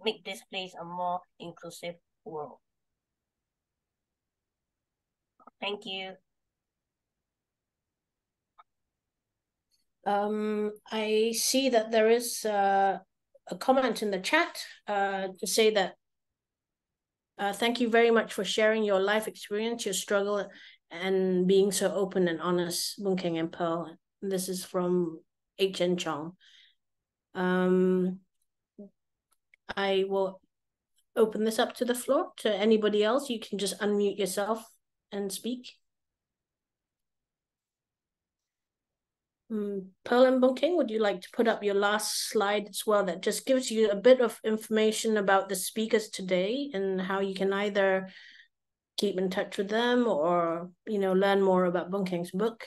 make this place a more inclusive world. Thank you. I see that there is a comment in the chat to say that thank you very much for sharing your life experience, your struggle, and being so open and honest, Boon Kheng and Pearl. This is from H.N. Chong. I will open this up to the floor. To anybody else, you can just unmute yourself and speak. Pearl and Boon Kheng, would you like to put up your last slide as well that just gives you a bit of information about the speakers today and how you can either keep in touch with them or, learn more about Boon Kheng's book?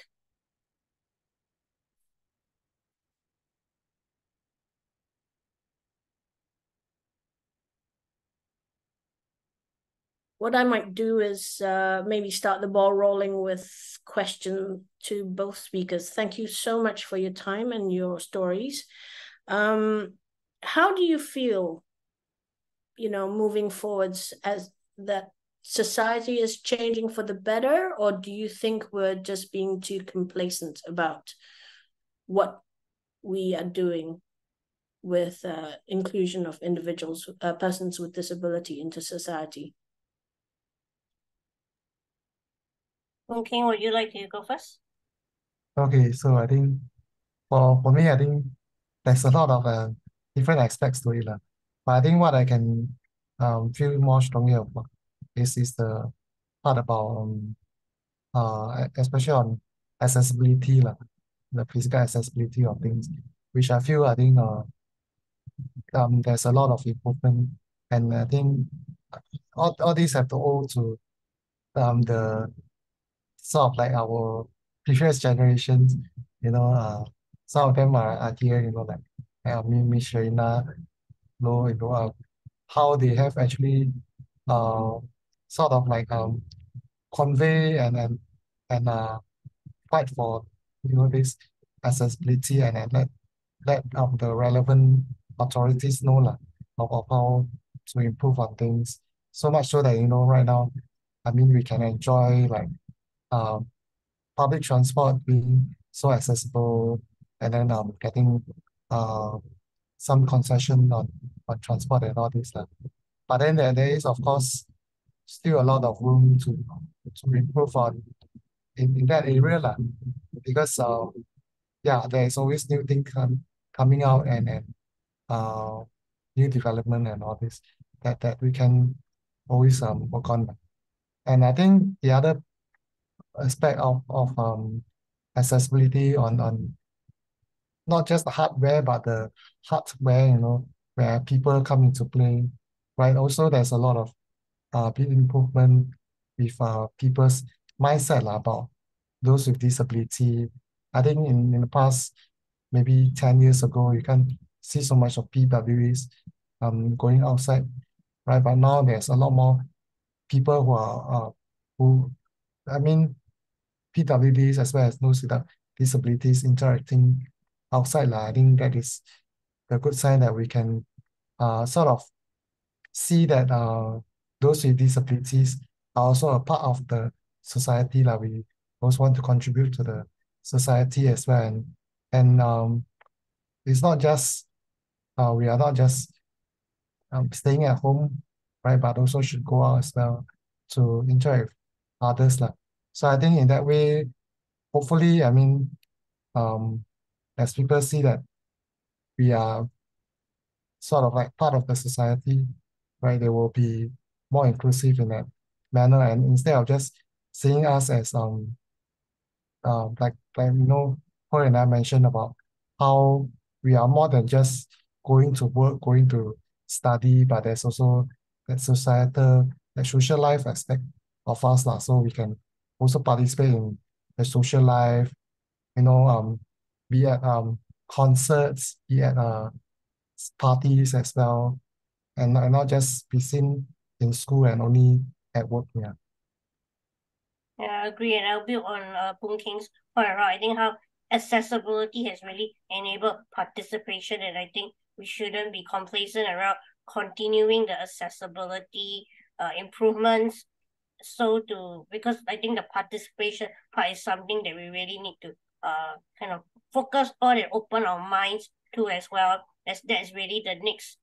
What I might do is maybe start the ball rolling with question to both speakers. Thank you so much for your time and your stories. How do you feel, moving forwards as that society is changing for the better, or do you think we're just being too complacent about what we are doing with inclusion of individuals, persons with disability into society? Okay, would you like to go first? Okay, so I think for me, I think there's a lot of different aspects to it. But I think what I can feel more strongly about is the part about especially on accessibility, the physical accessibility of things, which I think there's a lot of improvement. And I think all these have to owe to the sort of like our previous generations, some of them are here, like Miss Sharina, how they have actually uh, sort of like convey and fight for this accessibility and let the relevant authorities know of how to improve on things. So much so that right now, I mean, we can enjoy like um, public transport being so accessible, and then getting uh, some concession on transport and all this. But then there is, of course, still a lot of room to improve on in that area, because yeah, there is always new things coming out and new development and all this that we can always work on. And I think the other aspect of accessibility on not just the hardware but the hardware, where people come into play, right? Also, there's a lot of big improvement with people's mindset about those with disability. I think in the past, maybe 10 years ago, you can't see so much of PWs going outside, right? But now there's a lot more people who, I mean, PWDs as well as those without disabilities interacting outside. I think that is a good sign that we can sort of see that those with disabilities are also a part of the society. We also want to contribute to the society as well. And it's not just, we are not just staying at home, right? But also should go out as well to interact with others. So I think in that way, hopefully, I mean, um, as people see that we are sort of like part of the society, right? They will be more inclusive in that manner, and instead of just seeing us as Paul and I mentioned about how we are more than just going to work, going to study, but there's also that societal, that social life aspect of us, so we can also participate in the social life, be at concerts, be at parties as well, and not just be seen in school and only at work. Yeah. Yeah, I agree, and I'll build on Boon King's point around. I think how accessibility has really enabled participation, and I think we shouldn't be complacent around continuing the accessibility improvements. Because I think the participation part is something that we really need to kind of focus on and open our minds to as well, as that's really the next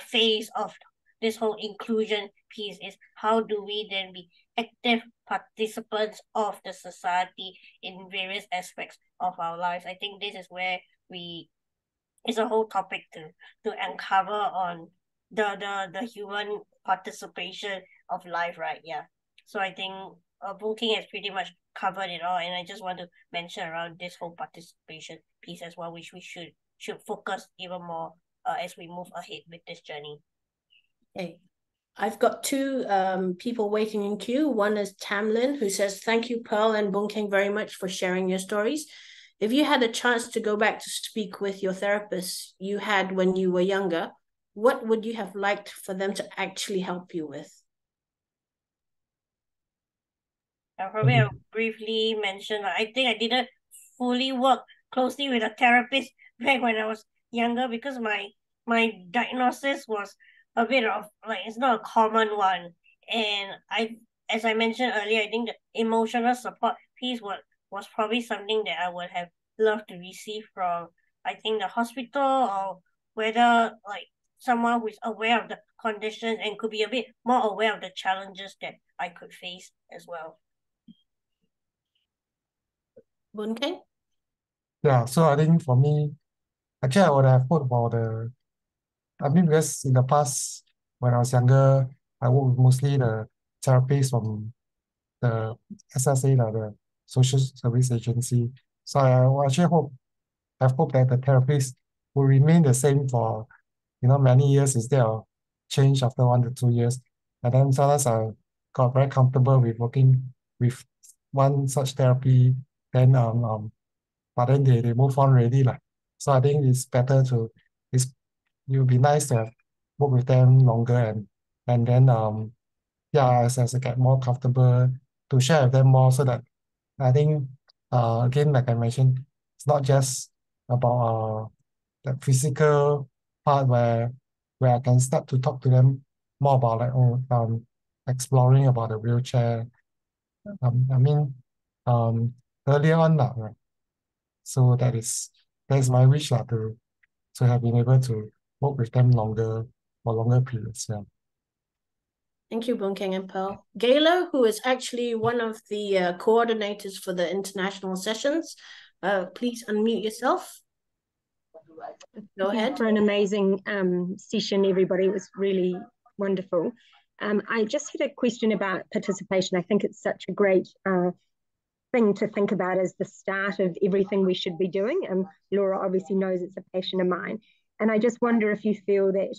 phase of this whole inclusion piece, is how do we then be active participants of the society in various aspects of our lives. I think this is where it's a whole topic to uncover on the human participation of life, right? Yeah. So I think Boon King has pretty much covered it all, and I just want to mention around this whole participation piece as well, which we should focus even more as we move ahead with this journey. Okay. I've got two people waiting in queue. One is Tamlin, who says, "Thank you, Pearl and Boon King, very much for sharing your stories. If you had a chance to go back to speak with your therapist you had when you were younger, what would you have liked for them to actually help you with?" I'll briefly mention, I think I didn't fully work closely with a therapist back when I was younger, because my diagnosis was a bit of, like, it's not a common one. And as I mentioned earlier, I think the emotional support piece was probably something that I would have loved to receive from, I think, the hospital, or whether like someone who is aware of the conditions and could be a bit more aware of the challenges that I could face as well. Boon Kheng? Yeah, so I think for me, actually, I would have put about because in the past, when I was younger, I worked with mostly the therapists from the SSA, the Social Service Agency. So I actually have hope that the therapists will remain the same for many years instead of change after 1 to 2 years. And then sometimes I got very comfortable with working with one such therapy, then but then they move on already lah. So I think it's better it would be nice to work with them longer, and then yeah, as I get more comfortable to share with them more, so that I think again, like I mentioned, it's not just about the physical part where I can start to talk to them more about exploring about the wheelchair. I mean earlier on lah, right? So that is my wish lah, to have been able to work with them for longer periods. Yeah. Thank you, Boon Kheng and Pearl. Gayla, who is actually one of the coordinators for the international sessions, please unmute yourself. Go ahead. For an amazing session, everybody. It was really wonderful. I just had a question about participation. I think it's such a great thing to think about as the start of everything we should be doing. Laura obviously knows it's a passion of mine. And I just wonder if you feel that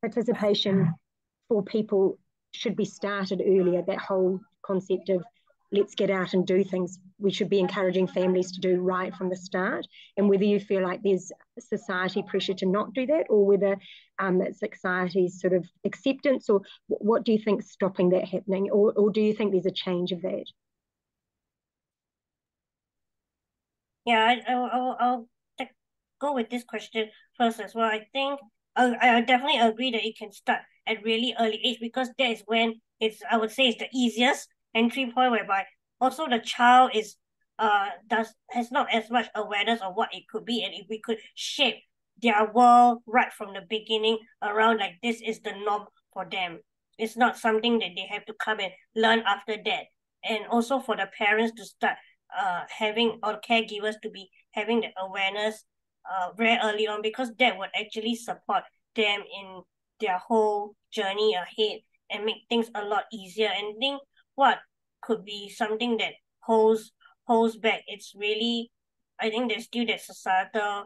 participation for people should be started earlier, that whole concept of let's get out and do things. We should be encouraging families to do right from the start, and whether you feel like there's society pressure to not do that, or whether it's society's sort of acceptance, or what do you think is stopping that happening, or do you think there's a change of that? Yeah, I'll go with this question first as well. I think I definitely agree that it can start at really early age, because that is when I would say it's the easiest entry point, whereby also the child has not as much awareness of what it could be, and if we could shape their world right from the beginning around like this is the norm for them. It's not something that they have to come and learn after that. And also for the parents to start having, or caregivers to be having the awareness very early on, because that would actually support them in their whole journey ahead and make things a lot easier. And I think what could be something that holds back, it's really, I think there's still that societal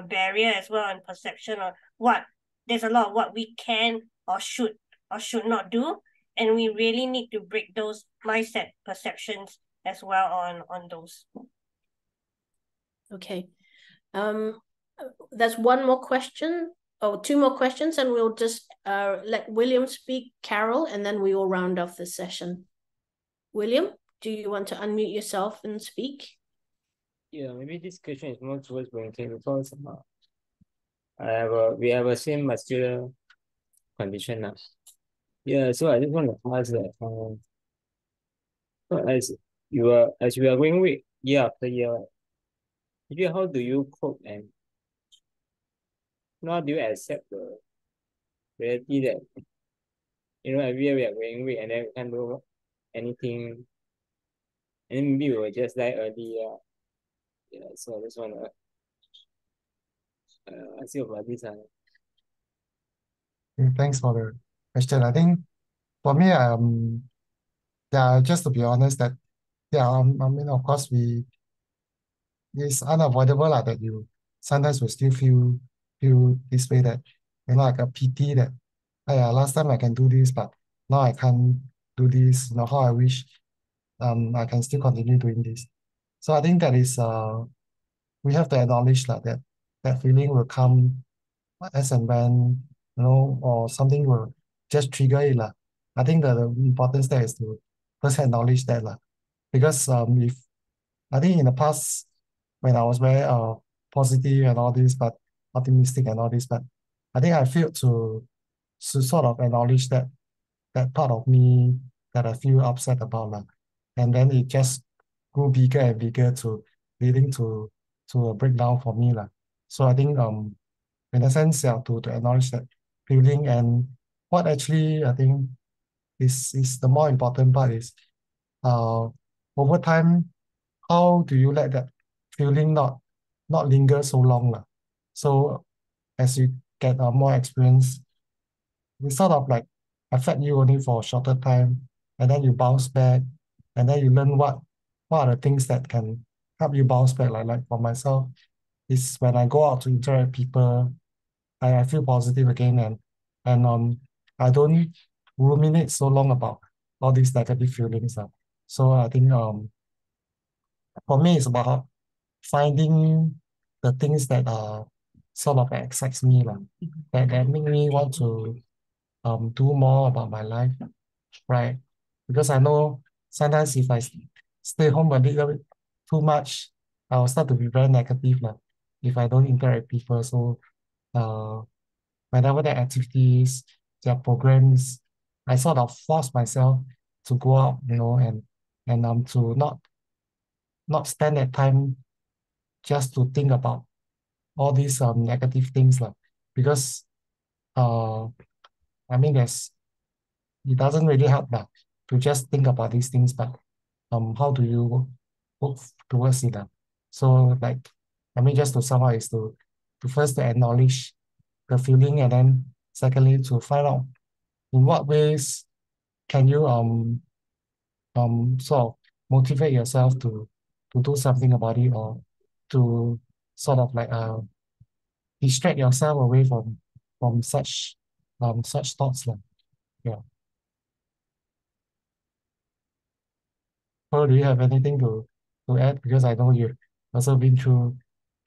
barrier as well, and perception of there's a lot of what we can or should not do, and we really need to break those mindset perceptions as well on those. Okay. There's one more question, or two more questions, and we'll just let William speak, Carol, and then we will round off the session. William, do you want to unmute yourself and speak? Yeah, maybe this question is more towards Boon Kheng, because we have a same muscular condition now. Yeah, so I just want to ask that as you are going week year after year, how do you cope, and how do you accept the reality that every year we are going week and then we can't do anything, and then maybe we will just die early. Yeah, so I just want to ask you about this. Thanks for the question. I think for me, yeah, just to be honest, that yeah, I mean, of course, it's unavoidable that you sometimes will still feel this way, that like a pity that last time I can do this, but now I can't do this. How I wish I can still continue doing this. So I think that is we have to acknowledge that feeling will come as and when or something will just trigger it lah. I think the importance there is to first acknowledge that lah, because if I think in the past, when I was very positive and all this, but optimistic and all this, but I think I failed to sort of acknowledge that that part of me that I feel upset about lah. And then it just grew bigger and bigger to leading to a breakdown for me lah. So I think in a sense, yeah, to acknowledge that feeling, and what actually I think is the more important part is over time, how do you let that feeling not linger so long lah? So as you get more experience, it sort of like affect you only for a shorter time, and then you bounce back, and then you learn what are the things that can help you bounce back. Like for myself, is when I go out to interact with people, I feel positive again, and I don't ruminate so long about all these negative feelings. So I think for me it's about finding the things that sort of excites me that make me want to do more about my life, right? Because I know sometimes if I stay home a little bit too much, I'll start to be very negative if I don't interact with people. So whenever there are activities, there are programs, I sort of force myself to go out, and to not spend that time just to think about all these negative things because I mean it doesn't really help to just think about these things, but how do you work towards it? So like, I mean, just to sum up is to first to acknowledge the feeling, and then secondly to find out in what ways can you sort of motivate yourself to do something about it, or to sort of like distract yourself away from such thoughts yeah. Pearl, do you have anything to add? Because I know you've also been through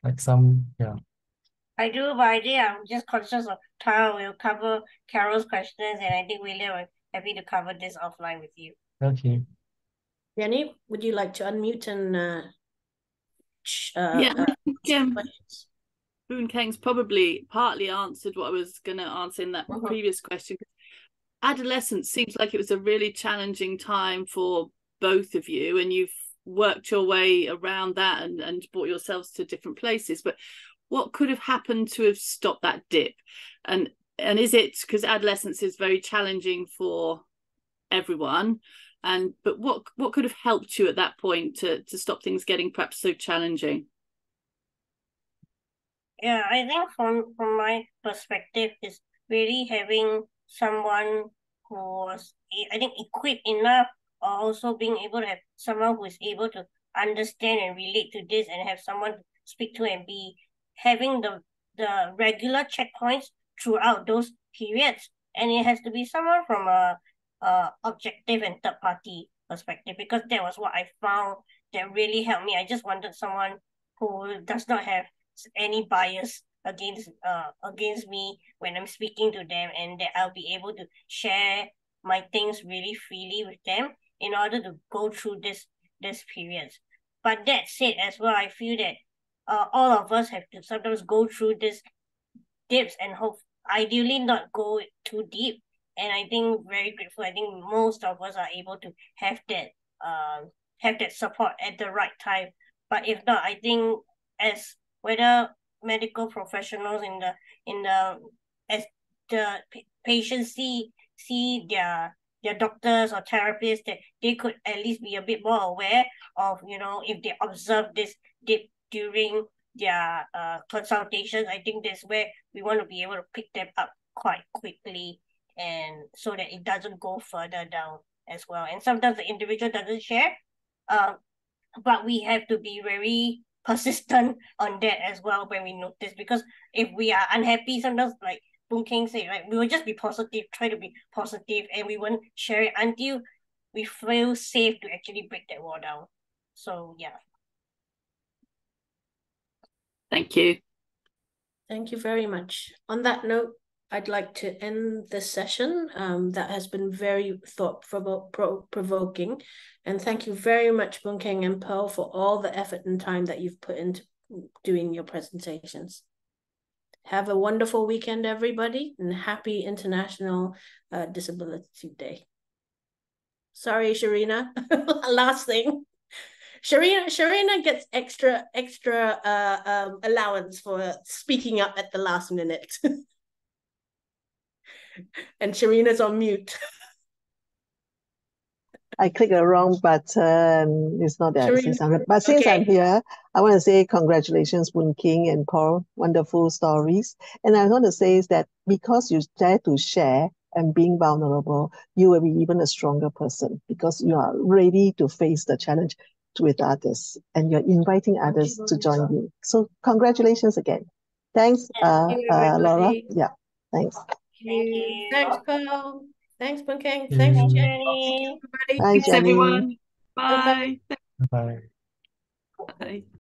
like some, yeah. I do, but I think I'm just conscious of time. We'll cover Carol's questions, and I think William will happy to cover this offline with you. Okay. Yanni, would you like to unmute and questions? Boon Keng's probably partly answered what I was going to answer in that previous question. Adolescence seems like it was a really challenging time for both of you, and you've worked your way around that and brought yourselves to different places. But what could have happened to have stopped that dip? And is it because adolescence is very challenging for everyone? But what could have helped you at that point to stop things getting perhaps so challenging? Yeah, I think from my perspective is really having someone who was, I think, equipped enough, or also being able to have someone who is able to understand and relate to this, and have someone to speak to, and be having the regular checkpoints throughout those periods. And it has to be someone from a objective and third party perspective, because that was what I found that really helped me. I just wanted someone who does not have any bias against me when I'm speaking to them, and that I'll be able to share my things really freely with them in order to go through this periods. But that said as well, I feel that all of us have to sometimes go through this dips, and hope ideally not go too deep. And I think very grateful. I think most of us are able to have that support at the right time. But if not, I think as whether medical professionals as the patients see their doctors or therapists, that they could at least be a bit more aware of, if they observe this dip during their consultations. I think that's where we want to be able to pick them up quite quickly, and so that it doesn't go further down as well. And sometimes the individual doesn't share, but we have to be very persistent on that as well when we notice, because if we are unhappy, sometimes like Boon Keng said, right, we will just be positive, try to be positive, and we won't share it until we feel safe to actually break that wall down. So yeah. Thank you. Thank you very much. On that note, I'd like to end this session that has been very thought-provoking. And thank you very much, Boon Keng and Pearl, for all the effort and time that you've put into doing your presentations. Have a wonderful weekend, everybody, and happy International Disability Day. Sorry, Sharina. Last thing. Sharina gets extra allowance for speaking up at the last minute. And Sharina's on mute. I clicked the wrong button. It's not that. Sharina, But since okay. I'm here, I want to say congratulations, Boon King and Paul. Wonderful stories. And I want to say is that because you dare to share and being vulnerable, you will be even a stronger person because you are ready to face the challenge with others and you're inviting others to join you. So congratulations again. Thanks, Thank you, Laura. everybody. Yeah, thanks. Thank you. Thanks, Carl. Thanks, Boon King. Yeah. Thanks, Thanks, Jenny. Jenny. Everybody. Bye, Thanks, Jenny. everyone. Bye-bye. Bye. Bye. Bye.